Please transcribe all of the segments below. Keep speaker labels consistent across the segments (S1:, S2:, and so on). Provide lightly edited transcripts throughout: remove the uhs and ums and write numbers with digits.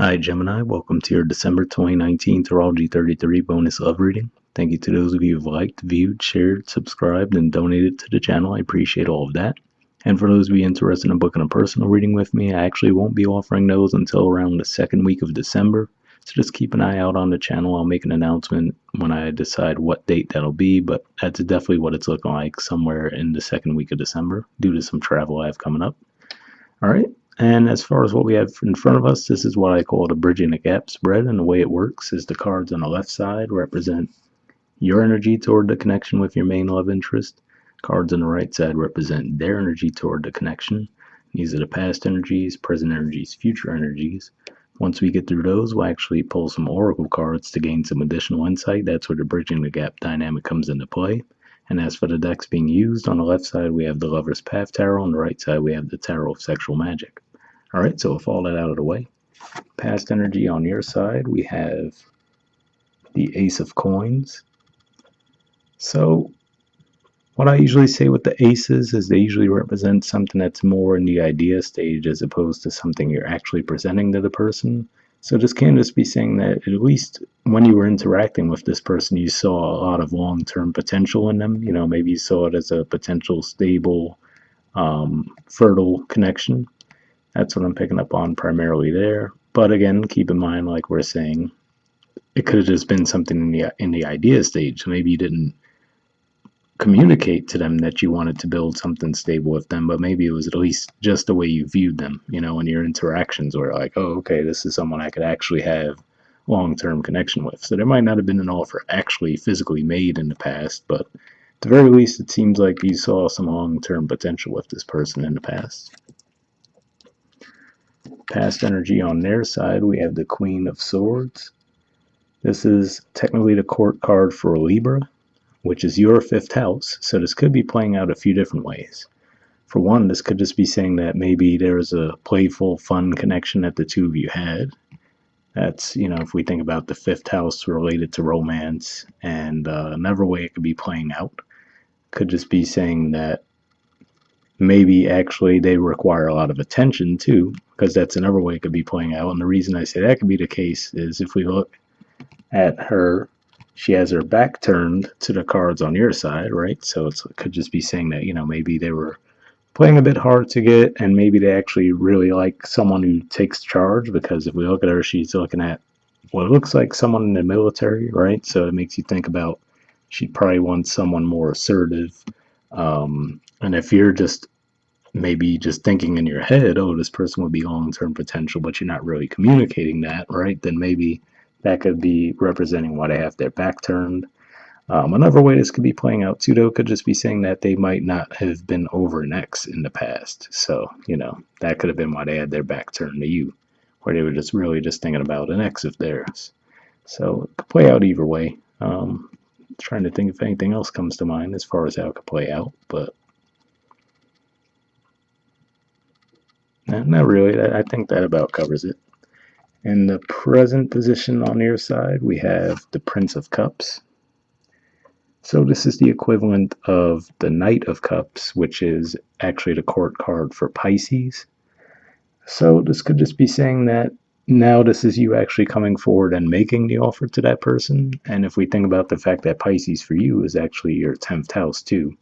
S1: Hi Gemini, welcome to your December 2019 Astrology 33 bonus love reading. Thank you to those of you who've liked, viewed, shared, subscribed, and donated to the channel. I appreciate all of that. And for those of you interested in booking a personal reading with me, I actually won't be offering those until around the second week of December. So just keep an eye out on the channel. I'll make an announcement when I decide what date that'll be, but that's definitely what it's looking like, somewhere in the second week of December due to some travel I have coming up. All right. And as far as what we have in front of us, this is what I call the bridging the gap spread. And the way it works is the cards on the left side represent your energy toward the connection with your main love interest. Cards on the right side represent their energy toward the connection. These are the past energies, present energies, future energies. Once we get through those, we'll actually pull some oracle cards to gain some additional insight. That's where the bridging the gap dynamic comes into play. And as for the decks being used, on the left side we have the Lover's Path Tarot, on the right side we have the Tarot of Sexual Magic. All right, so with all that out of the way, past energy on your side, we have the Ace of Coins. So what I usually say with the aces is they usually represent something that's more in the idea stage as opposed to something you're actually presenting to the person. So this can just be saying that at least when you were interacting with this person, you saw a lot of long-term potential in them. You know, maybe you saw it as a potential stable, fertile connection. That's what I'm picking up on primarily there. But again, keep in mind, like we're saying, it could have just been something in the idea stage. So maybe you didn't communicate to them that you wanted to build something stable with them, but maybe it was at least just the way you viewed them, you know, in your interactions were like, oh, okay, this is someone I could actually have long-term connection with. So there might not have been an offer actually physically made in the past, but at the very least, it seems like you saw some long-term potential with this person in the past. Past energy on their side, we have the Queen of Swords. This is technically the court card for Libra, which is your fifth house. So this could be playing out a few different ways. For one, this could just be saying that maybe there was a playful, fun connection that the two of you had. That's, you know, if we think about the fifth house related to romance, and another way it could be playing out could just be saying that maybe actually they require a lot of attention too, because that's another way it could be playing out. And the reason I say that could be the case is if we look at her, she has her back turned to the cards on your side, right? So it could just be saying that, you know, maybe they were playing a bit hard to get, and maybe they actually really like someone who takes charge, because if we look at her, she's looking at what looks like someone in the military, right? So it makes you think about she'd probably want someone more assertive. And if you're just maybe just thinking in your head, oh, this person would be long-term potential, but you're not really communicating that, right? Then maybe that could be representing why they have their back turned. Another way this could be playing out too, though, could just be saying that they might not have been over an ex in the past. So, you know, that could have been why they had their back turned to you, where they were just really just thinking about an ex of theirs. So it could play out either way. Trying to think if anything else comes to mind as far as how it could play out, but not really. I think that about covers it. In the present position on your side, we have the Prince of Cups. So this is the equivalent of the Knight of Cups, which is actually the court card for Pisces. So this could just be saying that now this is you actually coming forward and making the offer to that person. And if we think about the fact that Pisces for you is actually your 10th house too,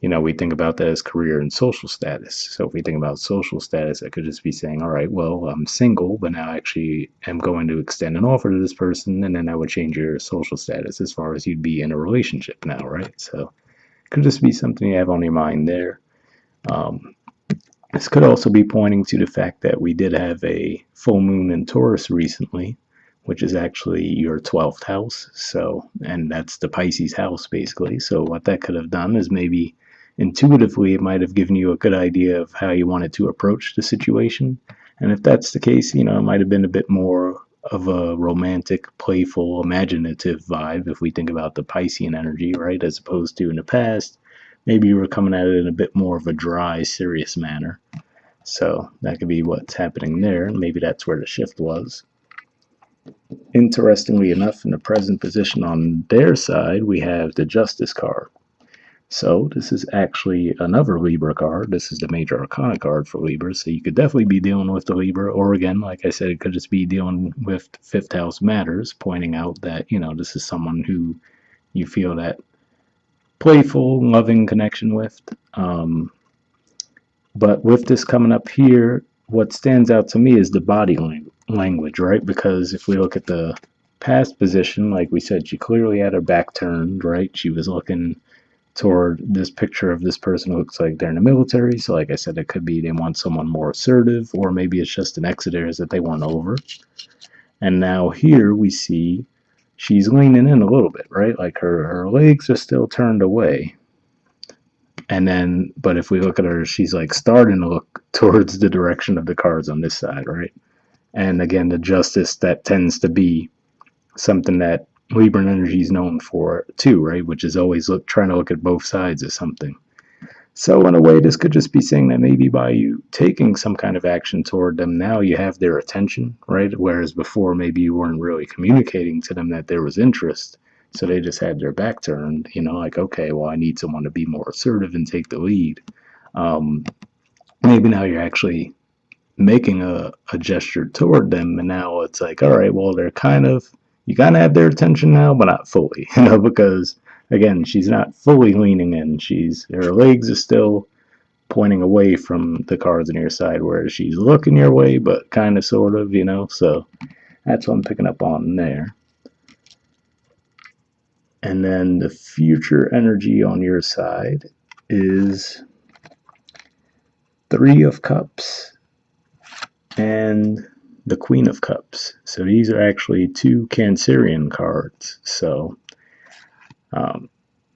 S1: you know, we think about that as career and social status. So if we think about social status, I could just be saying, all right, well, I'm single, but now I actually am going to extend an offer to this person, and then that would change your social status as far as you'd be in a relationship now, right? So it could just be something you have on your mind there. This could also be pointing to the fact that we did have a full moon in Taurus recently, which is actually your 12th house. So, and that's the Pisces house basically. So what that could have done is maybe intuitively it might have given you a good idea of how you wanted to approach the situation. And if that's the case, you know, it might have been a bit more of a romantic, playful, imaginative vibe if we think about the Piscean energy, right? As opposed to in the past, maybe you were coming at it in a bit more of a dry, serious manner. So that could be what's happening there, and maybe that's where the shift was. Interestingly enough, in the present position on their side, we have the Justice card. So this is actually another Libra card. This is the Major Arcana card for Libra. So you could definitely be dealing with the Libra, or again, like I said, it could just be dealing with fifth house matters, pointing out that, this is someone who you feel that playful, loving connection with. But with this coming up here, what stands out to me is the body language, right? Because if we look at the past position, like we said, she clearly had her back turned, right? She was looking toward this picture of this person who looks like they're in the military. So, like I said, it could be they want someone more assertive, or maybe it's just an exodus that they want over. And now here we see she's leaning in a little bit, right? Like her legs are still turned away. And then, but if we look at her, she's like starting to look towards the direction of the cards on this side, right? And again, the justice, that tends to be something that Libran energy is known for too, right? Which is always trying to look at both sides of something. So in a way, this could just be saying that maybe by you taking some kind of action toward them, now you have their attention, right? Whereas before, maybe you weren't really communicating to them that there was interest. So they just had their back turned, like, okay, well, I need someone to be more assertive and take the lead. Maybe now you're actually making a gesture toward them, and now it's like, all right, well, you kind of have their attention now, but not fully, because again, she's not fully leaning in. Her legs are still pointing away from the cards on your side, whereas she's looking your way, but kind of, sort of, so that's what I'm picking up on there. And then the future energy on your side is Three of Cups and the Queen of Cups. So these are actually two Cancerian cards. So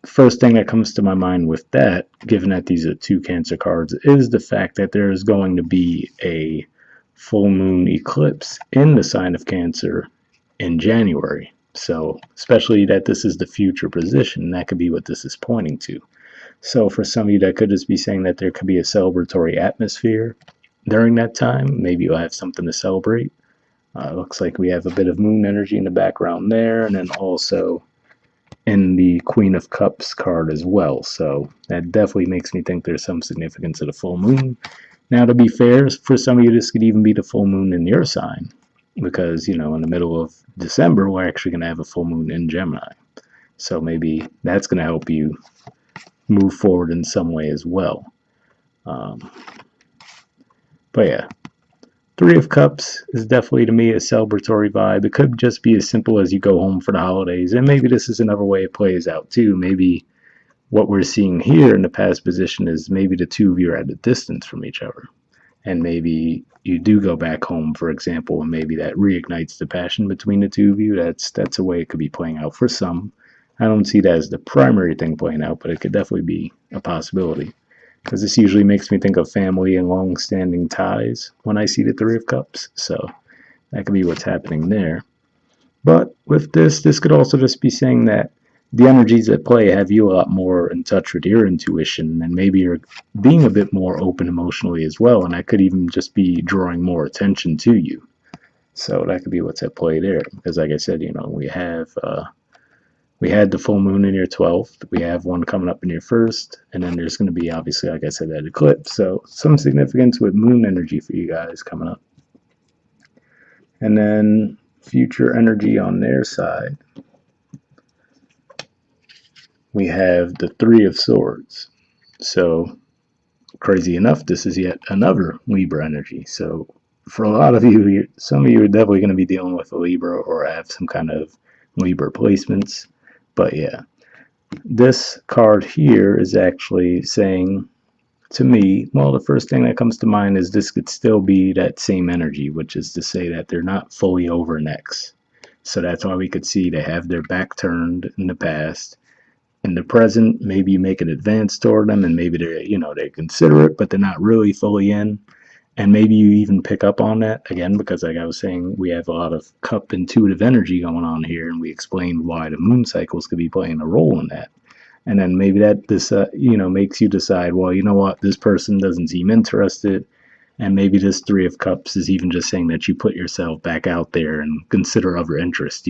S1: first thing that comes to my mind with that, given that these are two Cancer cards, is the fact that there is going to be a full moon eclipse in the sign of Cancer in January. So especially that this is the future position, that could be what this is pointing to. So for some of you, that could just be saying that there could be a celebratory atmosphere during that time. Maybe you'll have something to celebrate. Looks like we have a bit of moon energy in the background there, and then also in the Queen of Cups card as well. So that definitely makes me think there's some significance to the full moon. Now, to be fair, for some of you, this could even be the full moon in your sign, because, in the middle of December, we're actually going to have a full moon in Gemini. So maybe that's going to help you move forward in some way as well. But yeah, Three of Cups is definitely, to me, a celebratory vibe. It could just be as simple as you go home for the holidays, and maybe this is another way it plays out too. Maybe what we're seeing here in the past position is maybe the two of you are at a distance from each other, and maybe you do go back home, for example, and maybe that reignites the passion between the two of you. That's a way it could be playing out for some. I don't see that as the primary thing playing out, but it could definitely be a possibility, because this usually makes me think of family and long-standing ties when I see the Three of Cups. So that could be what's happening there. But with this could also just be saying that the energies at play have you a lot more in touch with your intuition, and maybe you're being a bit more open emotionally as well, and that could even just be drawing more attention to you. So that could be what's at play there, because like I said, we had the full moon in your 12th, we have one coming up in your 1st, and then there's going to be, obviously, like I said, that eclipse. So some significance with moon energy for you guys coming up. And then future energy on their side, we have the Three of Swords. So crazy enough, this is yet another Libra energy. So for a lot of you, some of you are definitely going to be dealing with a Libra or have some kind of Libra placements. But yeah, this card here is actually saying to me, well, the first thing that comes to mind is this could still be that same energy, which is to say that they're not fully over an ex. So that's why we could see they have their back turned in the past. In the present, maybe you make an advance toward them, and maybe they consider it, but they're not really fully in. And maybe you even pick up on that again, because like I was saying, we have a lot of cup intuitive energy going on here, and we explained why the moon cycles could be playing a role in that. And then maybe that this makes you decide, well, you know what, this person doesn't seem interested, and maybe this Three of Cups is even just saying that you put yourself back out there and consider other interests.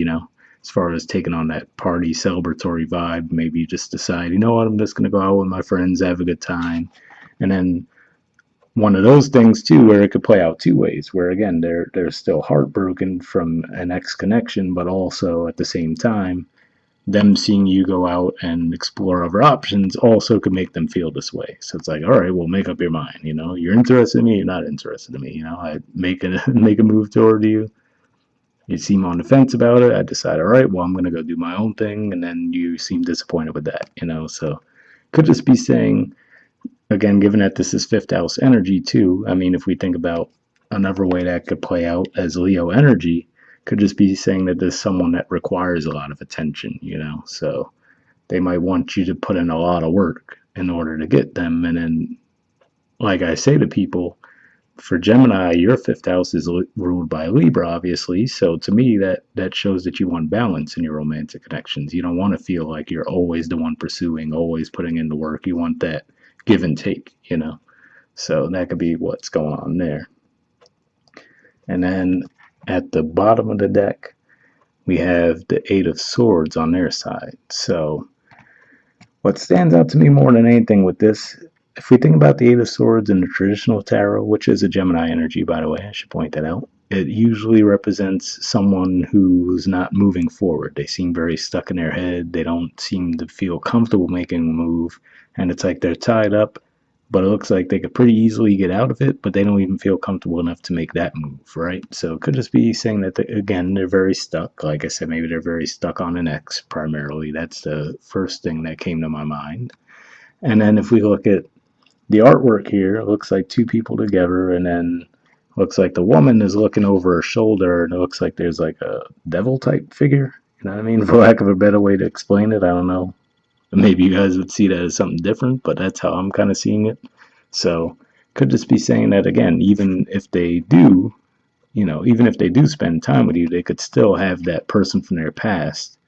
S1: as far as taking on that party celebratory vibe. Maybe you just decide, you know what, I'm just going to go out with my friends, have a good time. And then one of those things too, where it could play out two ways, where again they're still heartbroken from an ex connection, but also at the same time them seeing you go out and explore other options also could make them feel this way. So it's like, all right, well, make up your mind. You know, you're interested in me, you're not interested in me. You know, I make a make a move toward you. You seem on the fence about it. I decide, all right, well, I'm gonna go do my own thing, and then you seem disappointed with that. You know, so could just be saying, again, given that this is fifth house energy too. I mean, if we think about another way that could play out as Leo energy, could just be saying that there's someone that requires a lot of attention. You know, so they might want you to put in a lot of work in order to get them. And then, like I say to people, for Gemini, your fifth house is ruled by Libra, obviously. So to me, that shows that you want balance in your romantic connections. You don't want to feel like you're always the one pursuing, always putting in the work. You want that give and take, you know. So that could be what's going on there. And then at the bottom of the deck, we have the Eight of Swords on their side. So what stands out to me more than anything with this, if we think about the Eight of Swords in the traditional tarot, which is a Gemini energy, by the way, I should point that out, it usually represents someone who's not moving forward. They seem very stuck in their head. They don't seem to feel comfortable making a move. And it's like they're tied up, but it looks like they could pretty easily get out of it, but they don't even feel comfortable enough to make that move, right? So it could just be saying that, again, they're very stuck. Like I said, maybe they're very stuck on an ex primarily. That's the first thing that came to my mind. And then if we look at the artwork here, it looks like two people together, and then looks like the woman is looking over her shoulder, and it looks like there's like a devil type figure. You know what I mean? For lack of a better way to explain it, I don't know. Maybe you guys would see that as something different, but that's how I'm kind of seeing it. So could just be saying that again, even if they do, even if they do spend time with you, they could still have that person from their past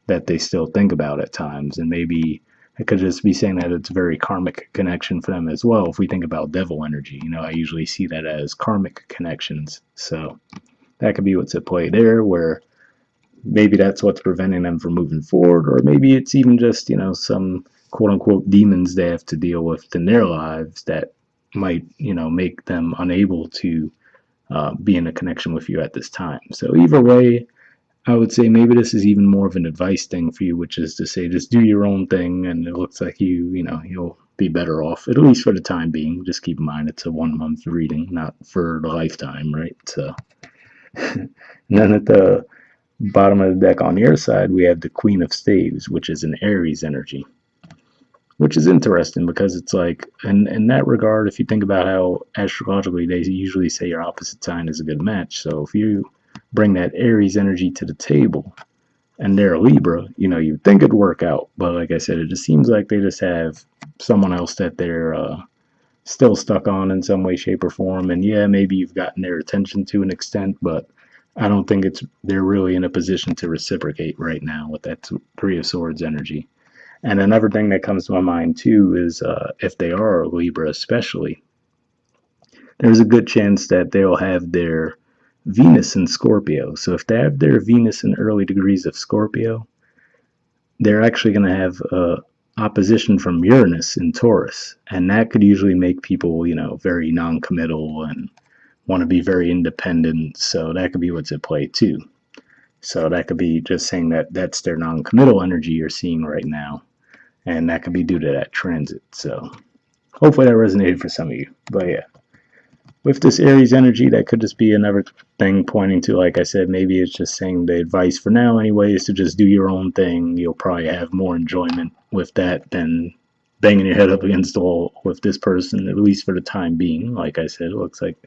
S1: that they still think about at times. And maybe it could just be saying that it's a very karmic connection for them as well. If we think about devil energy, I usually see that as karmic connections. So that could be what's at play there, where maybe that's what's preventing them from moving forward, or maybe it's even just, some quote unquote demons they have to deal with in their lives that might, make them unable to be in a connection with you at this time. So either way, I would say maybe this is even more of an advice thing for you, which is to say just do your own thing, and it looks like you'll be better off, at least for the time being. Just keep in mind it's a 1 month reading, not for the lifetime, right? So, and then at the bottom of the deck on your side, we have the Queen of Staves, which is an Aries energy, which is interesting because it's like, in that regard, if you think about how astrologically they usually say your opposite sign is a good match. So if you bring that Aries energy to the table and they're a Libra, you'd think it'd work out. But like I said, it just seems like they just have someone else that they're still stuck on in some way, shape, or form. And yeah, maybe you've gotten their attention to an extent, but I don't think they're really in a position to reciprocate right now with that Three of Swords energy. And another thing that comes to my mind too is if they are a Libra, especially, there's a good chance that they'll have their Venus in Scorpio. So if they have their Venus in early degrees of Scorpio, they're actually going to have opposition from Uranus in Taurus, and that could usually make people, very non-committal and want to be very independent. So that could be what's at play too. So that could be just saying that that's their non-committal energy you're seeing right now, and that could be due to that transit. So hopefully that resonated for some of you. But yeah, with this Aries energy, that could just be another thing pointing to, like I said, maybe it's just saying the advice for now anyway is to just do your own thing. You'll probably have more enjoyment with that than banging your head up against the wall with this person, at least for the time being. Like I said, it looks like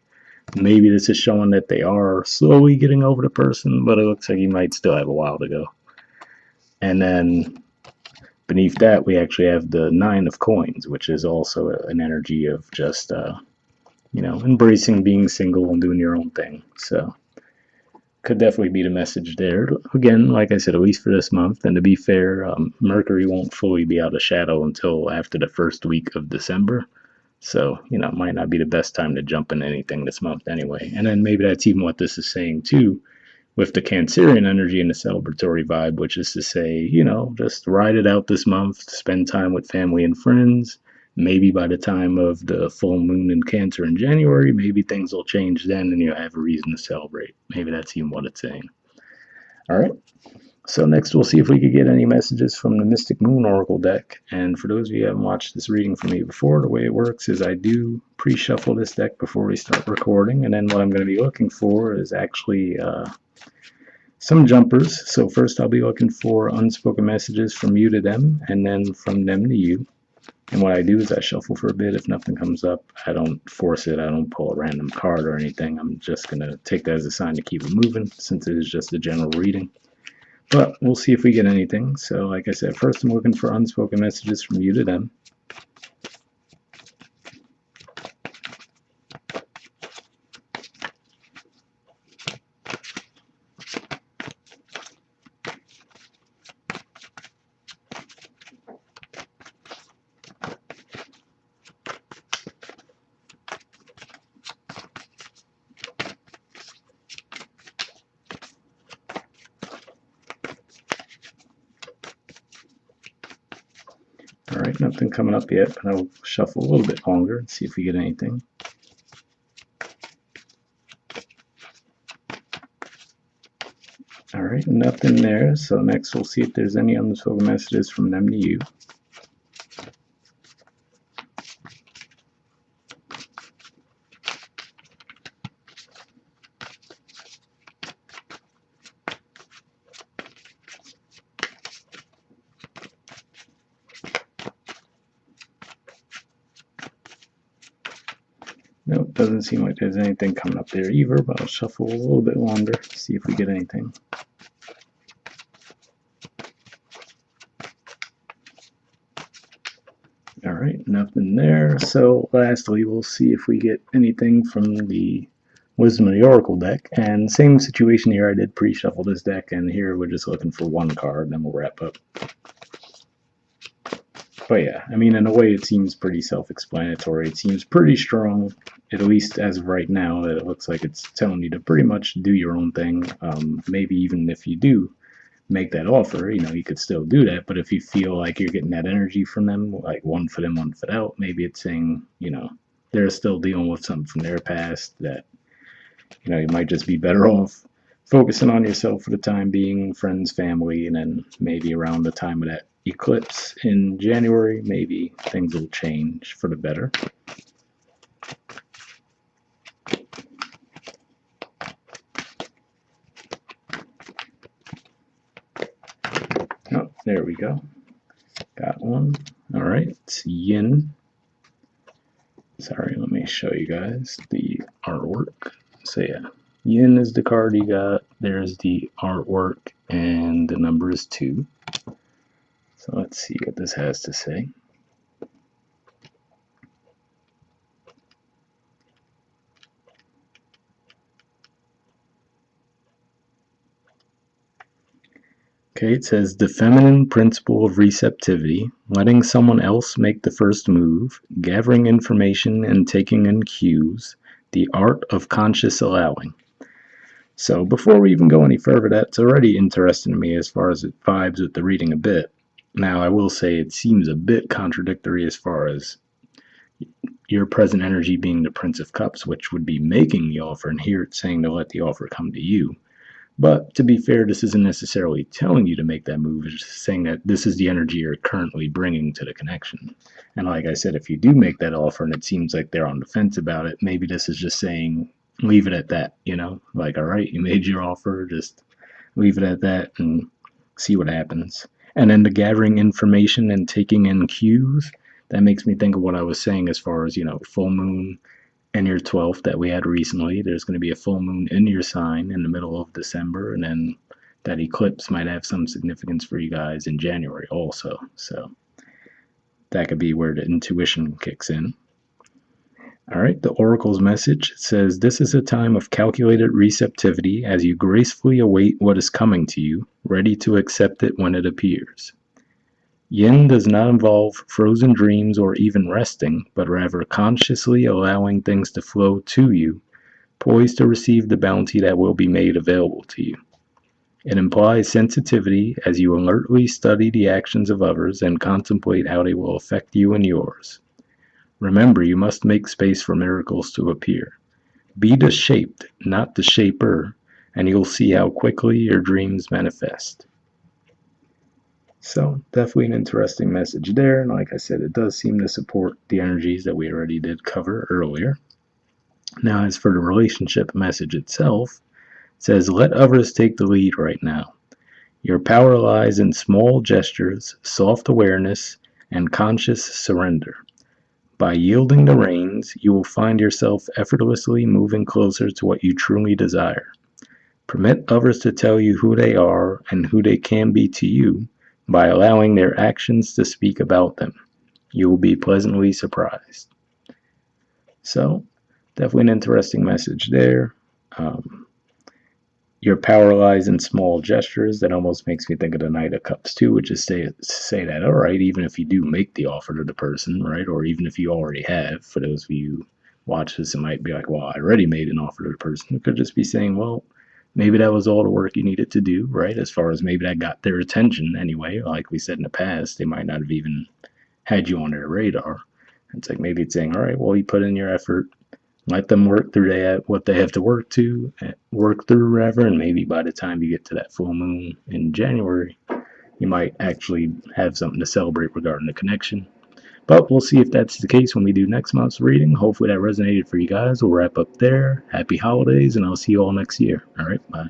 S1: maybe this is showing that they are slowly getting over the person, but it looks like you might still have a while to go. And then beneath that, we actually have the Nine of Coins, which is also an energy of just embracing being single and doing your own thing. So could definitely be the message there. Again, like I said, at least for this month. And to be fair, Mercury won't fully be out of shadow until after the first week of December. So, it might not be the best time to jump into anything this month anyway. And then maybe that's even what this is saying too, with the Cancerian energy and the celebratory vibe, which is to say, just ride it out this month, spend time with family and friends. Maybe by the time of the full moon in Cancer in January, maybe things will change then and you'll have a reason to celebrate. Maybe that's even what it's saying. All right. So next we'll see if we could get any messages from the Mystic Moon Oracle deck. And for those of you who haven't watched this reading from me before, the way it works is I do pre-shuffle this deck before we start recording. And then what I'm going to be looking for is actually some jumpers. So first I'll be looking for unspoken messages from you to them, and then from them to you. And what I do is I shuffle for a bit. If nothing comes up, I don't force it. I don't pull a random card or anything. I'm just going to take that as a sign to keep it moving, since it is just a general reading. But we'll see if we get anything. So like I said, first I'm looking for unspoken messages from you to them. All right, nothing coming up yet, but I'll shuffle a little bit longer and see if we get anything. All right, nothing there. So next we'll see if there's any unspoken messages from them to you. Nope, doesn't seem like there's anything coming up there either, but I'll shuffle a little bit longer, see if we get anything. All right, nothing there. So lastly, we'll see if we get anything from the Wisdom of the Oracle deck. And same situation here, I did pre-shuffle this deck, and here we're just looking for one card, then we'll wrap up. But yeah, I mean, in a way, it seems pretty self-explanatory. It seems pretty strong, at least as of right now, that it looks like it's telling you to pretty much do your own thing. Maybe even if you do make that offer, you could still do that. But if you feel like you're getting that energy from them, like one foot in, one foot out, maybe it's saying, they're still dealing with something from their past that, you might just be better off focusing on yourself for the time being, friends, family, and then maybe around the time of that eclipse in January, maybe things will change for the better. Oh, there we go. Got one. All right, it's Yin. Sorry, let me show you guys the artwork. So yeah, Yin is the card you got. There's the artwork, and the number is 2. So let's see what this has to say. Okay, it says the feminine principle of receptivity, letting someone else make the first move, gathering information and taking in cues, the art of conscious allowing. So before we even go any further, that's already interesting to me as far as it vibes with the reading a bit. Now, I will say it seems a bit contradictory as far as your present energy being the Prince of Cups, which would be making the offer, and here it's saying to let the offer come to you. But to be fair, this isn't necessarily telling you to make that move. It's just saying that this is the energy you're currently bringing to the connection. And like I said, if you do make that offer and it seems like they're on the fence about it, maybe this is just saying, leave it at that, Like, all right, you made your offer, just leave it at that and see what happens. And then the gathering information and taking in cues, that makes me think of what I was saying as far as, full moon and your 12th that we had recently. There's going to be a full moon in your sign in the middle of December, and then that eclipse might have some significance for you guys in January also. So that could be where the intuition kicks in. All right, the Oracle's message says, this is a time of calculated receptivity as you gracefully await what is coming to you, ready to accept it when it appears. Yin does not involve frozen dreams or even resting, but rather consciously allowing things to flow to you, poised to receive the bounty that will be made available to you. It implies sensitivity as you alertly study the actions of others and contemplate how they will affect you and yours. Remember, you must make space for miracles to appear. Be the shaped, not the shaper, and you'll see how quickly your dreams manifest. So, definitely an interesting message there. And like I said, it does seem to support the energies that we already did cover earlier. Now, as for the relationship message itself, it says, let others take the lead right now. Your power lies in small gestures, soft awareness, and conscious surrender. By yielding the reins, you will find yourself effortlessly moving closer to what you truly desire. Permit others to tell you who they are and who they can be to you by allowing their actions to speak about them. You will be pleasantly surprised. So, definitely an interesting message there. Your power lies in small gestures. That almost makes me think of the Knight of Cups too, which is say that, all right, even if you do make the offer to the person, right, or even if you already have, for those of you who watch this, it might be like, well, I already made an offer to the person. It could just be saying, well, maybe that was all the work you needed to do, right, as far as maybe that got their attention anyway. Like we said in the past, they might not have even had you on their radar. It's like maybe it's saying, all right, well, you put in your effort, let them work through what they have to work through rather, and maybe by the time you get to that full moon in January, you might actually have something to celebrate regarding the connection. But we'll see if that's the case when we do next month's reading. Hopefully that resonated for you guys. We'll wrap up there. Happy holidays, and I'll see you all next year. All right, bye.